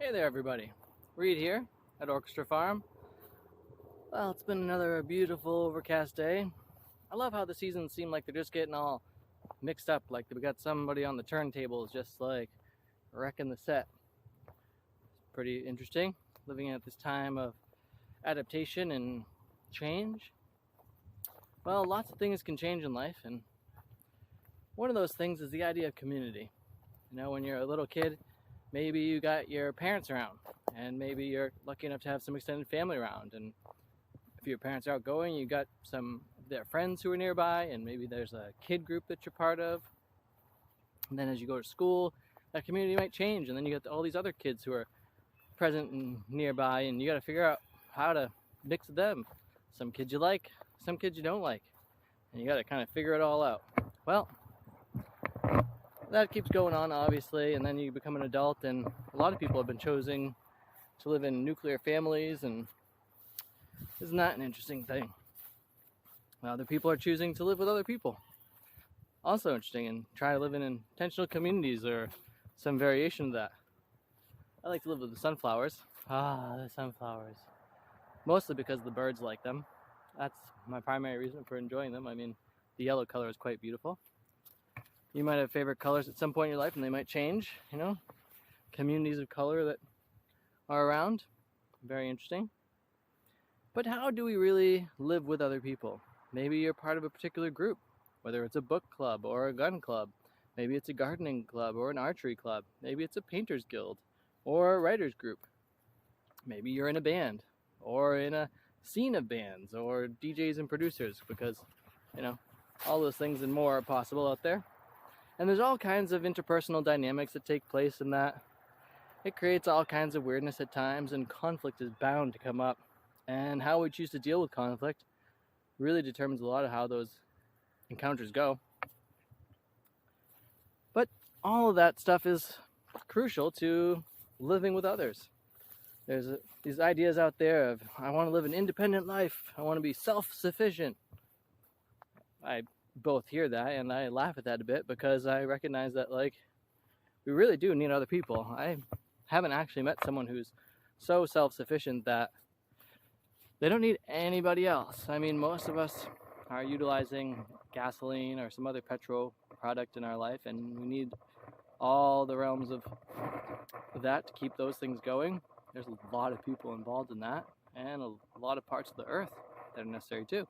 Hey there everybody, Reed here at Orchestra Farm. Well, it's been another beautiful overcast day. I love how the seasons seem like they're just getting all mixed up, like we got somebody on the turntables just like wrecking the set. It's pretty interesting, living at this time of adaptation and change. Well, lots of things can change in life, and one of those things is the idea of community. You know, when you're a little kid, maybe you got your parents around, and maybe you're lucky enough to have some extended family around, and if your parents are outgoing, you got some of their friends who are nearby, and maybe there's a kid group that you're part of. And then as you go to school, that community might change, and then you got all these other kids who are present and nearby, and you got to figure out how to mix with them. Some kids you like, some kids you don't like, and you got to kind of figure it all out. Well, that keeps going on, obviously, and then you become an adult, and a lot of people have been choosing to live in nuclear families, and isn't that an interesting thing? Other people are choosing to live with other people. Also interesting, and try to live in intentional communities or some variation of that. I like to live with the sunflowers. The sunflowers. Mostly because the birds like them. That's my primary reason for enjoying them. I mean, the yellow color is quite beautiful. You might have favorite colors at some point in your life, and they might change, you know, communities of color that are around. Very interesting. But how do we really live with other people? Maybe you're part of a particular group, whether it's a book club or a gun club. Maybe it's a gardening club or an archery club. Maybe it's a painters guild or a writers group. Maybe you're in a band or in a scene of bands or DJs and producers, because, you know, all those things and more are possible out there. And there's all kinds of interpersonal dynamics that take place in that. It creates all kinds of weirdness at times, and conflict is bound to come up. And how we choose to deal with conflict really determines a lot of how those encounters go. But all of that stuff is crucial to living with others. There's these ideas out there of, I want to live an independent life. I want to be self-sufficient. I both hear that and I laugh at that a bit, because I recognize that, like, we really do need other people. I haven't actually met someone who's so self-sufficient that they don't need anybody else. I mean, most of us are utilizing gasoline or some other petrol product in our life, and we need all the realms of that to keep those things going. There's a lot of people involved in that, and a lot of parts of the earth that are necessary too.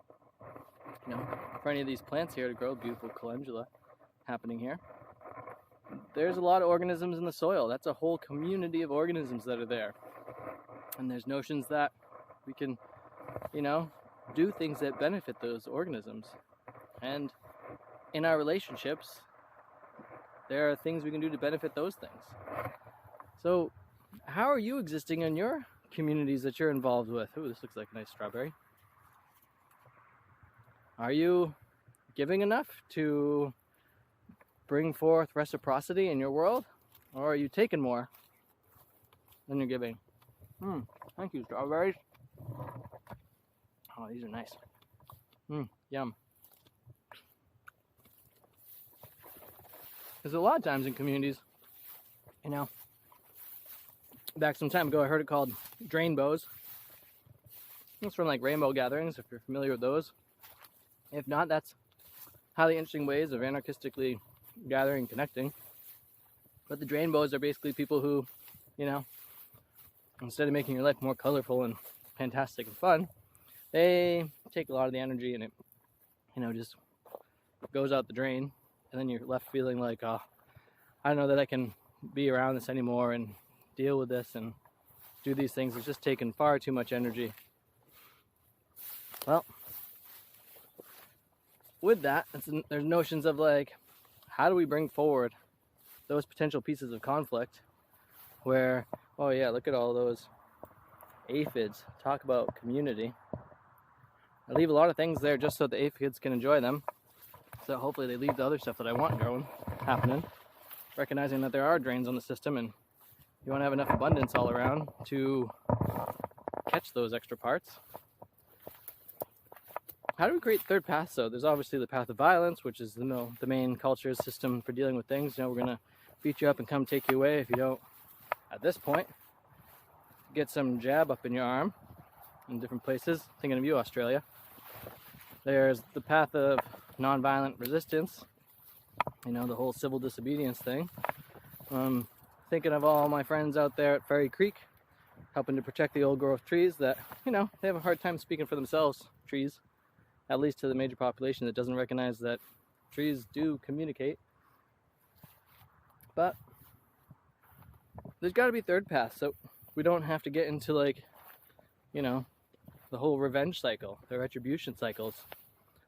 You know, for any of these plants here to grow, beautiful calendula happening here. There's a lot of organisms in the soil. That's a whole community of organisms that are there. And there's notions that we can, you know, do things that benefit those organisms. And in our relationships, there are things we can do to benefit those things. So how are you existing in your communities that you're involved with? Ooh, this looks like a nice strawberry. Are you giving enough to bring forth reciprocity in your world? Or are you taking more than you're giving? Thank you, strawberries. Oh, these are nice. Yum. Because a lot of times in communities, you know, back some time ago I heard it called drainbows. It's from like rainbow gatherings, if you're familiar with those. If not, that's highly interesting ways of anarchistically gathering and connecting. But the drainbows are basically people who, you know, instead of making your life more colorful and fantastic and fun, they take a lot of the energy and it, you know, just goes out the drain. And then you're left feeling like, oh, I don't know that I can be around this anymore and deal with this and do these things. It's just taking far too much energy. Well, with that, there's notions of like, how do we bring forward those potential pieces of conflict where, oh yeah, look at all those aphids. Talk about community. I leave a lot of things there just so the aphids can enjoy them. So hopefully they leave the other stuff that I want growing, happening. Recognizing that there are drains on the system, and you want to have enough abundance all around to catch those extra parts. How do we create third paths though? There's obviously the path of violence, which is the main culture system for dealing with things. You know, we're gonna beat you up and come take you away if you don't, at this point, get some jab up in your arm in different places. Thinking of you, Australia. There's the path of nonviolent resistance, you know, the whole civil disobedience thing. Thinking of all my friends out there at Ferry Creek, helping to protect the old growth trees that, you know, they have a hard time speaking for themselves, trees, at least to the major population that doesn't recognize that trees do communicate. But there's got to be third paths, so we don't have to get into, like, you know, the whole revenge cycle, the retribution cycles.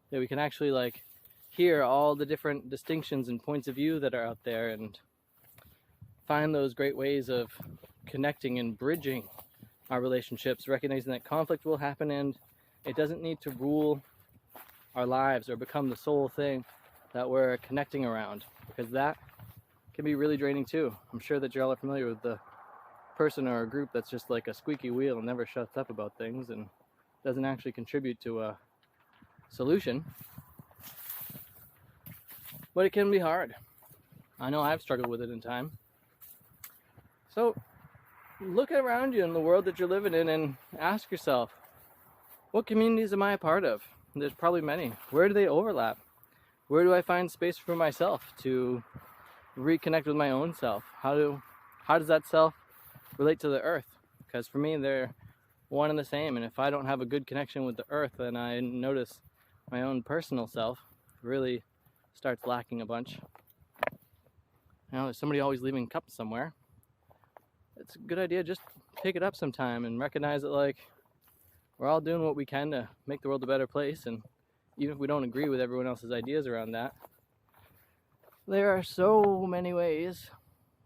That we can actually, like, hear all the different distinctions and points of view that are out there and find those great ways of connecting and bridging our relationships, recognizing that conflict will happen and it doesn't need to rule our lives or become the sole thing that we're connecting around, because that can be really draining too. I'm sure that you're all familiar with the person or a group that's just like a squeaky wheel and never shuts up about things and doesn't actually contribute to a solution. But it can be hard. I know I've struggled with it in time. So look around you in the world that you're living in and ask yourself, what communities am I a part of? There's probably many. Where do they overlap? Where do I find space for myself to reconnect with my own self? How does that self relate to the earth? Because for me, they're one and the same. And if I don't have a good connection with the earth, then I notice my own personal self really starts lacking a bunch. You know, there's somebody always leaving cups somewhere. It's a good idea just pick it up sometime and recognize that, like, we're all doing what we can to make the world a better place, and even if we don't agree with everyone else's ideas around that, there are so many ways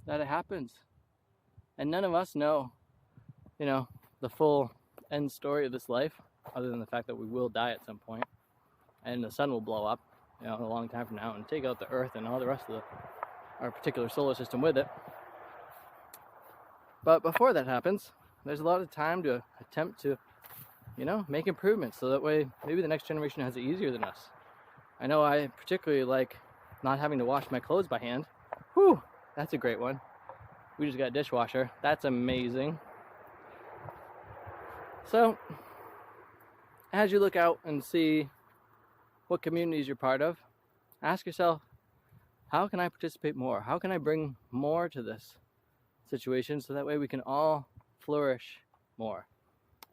that it happens, and none of us know, you know, the full end story of this life, other than the fact that we will die at some point and the sun will blow up, you know, a long time from now and take out the earth and all the rest of our particular solar system with it. But before that happens, there's a lot of time to attempt to, you know, make improvements so that way maybe the next generation has it easier than us. I know I particularly like not having to wash my clothes by hand. Whew, that's a great one. We just got a dishwasher. That's amazing. So, as you look out and see what communities you're part of, ask yourself, how can I participate more? How can I bring more to this situation so that way we can all flourish more?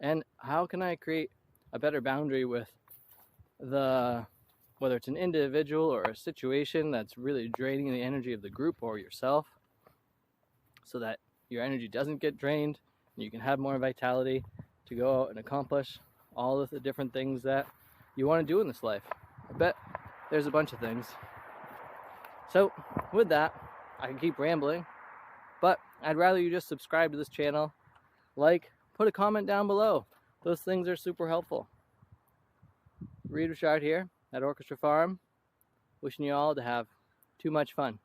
And how can I create a better boundary with whether it's an individual or a situation that's really draining the energy of the group or yourself, so that your energy doesn't get drained and you can have more vitality to go out and accomplish all of the different things that you want to do in this life. I bet there's a bunch of things. So with that, I can keep rambling, but I'd rather you just subscribe to this channel, like, put a comment down below. Those things are super helpful. Reed Richard here at Orchestra Farm, wishing you all to have too much fun.